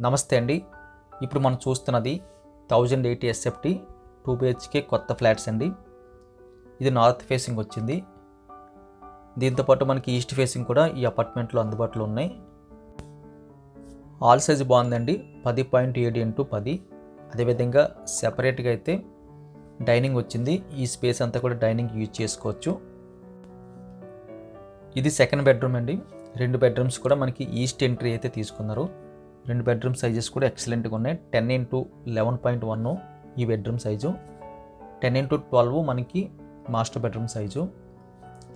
నమస్తే అండి. ఇప్పుడు మనం చూస్తున్నది 1080 SFT 2 BHK కొత్త ఫ్లాట్స్ అండి. ఇది నార్త్ ఫేసింగ్ వచ్చింది. దీంతోపాటు మనకి ఈస్ట్ ఫేసింగ్ కూడా ఈ అపార్ట్మెంట్లో అందుబాటులో ఉన్నాయి. హాల్ సైజ్ బాగుందండి, 10.7 x 10. అదేవిధంగా సెపరేట్గా అయితే డైనింగ్ వచ్చింది. ఈ స్పేస్ అంతా కూడా డైనింగ్ యూజ్ చేసుకోవచ్చు. ఇది సెకండ్ బెడ్రూమ్ అండి. 2 బెడ్రూమ్స్ కూడా మనకి ఈస్ట్ ఎంట్రీ అయితే తీసుకున్నారు. 2 బెడ్రూమ్ సైజెస్ కూడా ఎక్సలెంట్గా ఉన్నాయి. 10 x 11.1 ఈ బెడ్రూమ్ సైజు, 10 x 12 మనకి master bedroom size.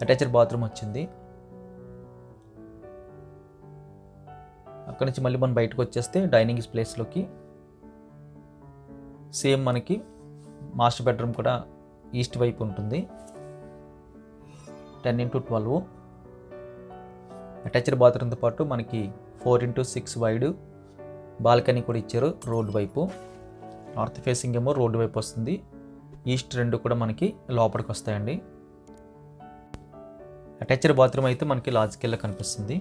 Attached bathroom వచ్చింది. అక్కడి నుంచి మళ్ళీ మనం బయటకు వచ్చేస్తే డైనింగ్ ప్లేస్లోకి సేమ్ మనకి మాస్టర్ బెడ్రూమ్ కూడా ఈస్ట్ వైపు ఉంటుంది. 10 x 12 అటాచ్డ్ బాత్రూమ్తో పాటు మనకి 4 x 6 వైడ్ బాల్కనీ కూడా ఇచ్చారు. రోడ్ వైపు, నార్త్ ఫేసింగ్ ఏమో రోడ్డు వైపు వస్తుంది. ఈస్ట్ 2 కూడా మనకి లోపలికి వస్తాయండి. అటాచ్డ్ బాత్రూమ్ అయితే మనకి లాజికల్గా కనిపిస్తుంది.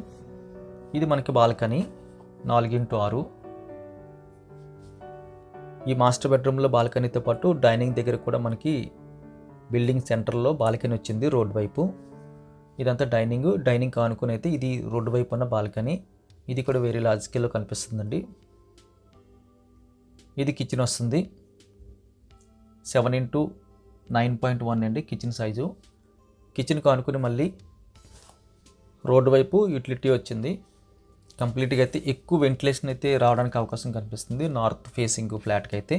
ఇది మనకి బాల్కనీ 4 x 6. ఈ మాస్టర్ బెడ్రూమ్లో బాల్కనీతో పాటు డైనింగ్ దగ్గర కూడా మనకి బిల్డింగ్ సెంటర్లో బాల్కనీ వచ్చింది రోడ్ వైపు. ఇదంతా డైనింగ్ కానుకొని అయితే ఇది రోడ్డు వైపు ఉన్న బాల్కనీ. ఇది కూడా వేరే లార్జ్ స్కేల్లో కనిపిస్తుందండి. ఇది కిచెన్ వస్తుంది. 7 x 9.1 అండి కిచెన్ సైజు. కిచెన్ కానుకొని మళ్ళీ రోడ్డు వైపు యూటిలిటీ వచ్చింది. కంప్లీట్గా అయితే ఎక్కువ వెంటిలేషన్ అయితే రావడానికి అవకాశం కనిపిస్తుంది నార్త్ ఫేసింగ్ ఫ్లాట్కి అయితే.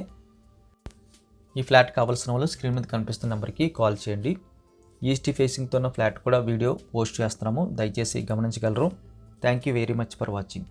ఈ ఫ్లాట్ కావాల్సిన వాళ్ళు స్క్రీన్ మీద కనిపిస్తున్న నెంబర్కి కాల్ చేయండి. ఈస్ట్ ఫేసింగ్తో ఉన్న ఫ్లాట్ కూడా వీడియో పోస్ట్ చేస్తున్నాము, దయచేసి గమనించగలరు. Thank you very much for watching.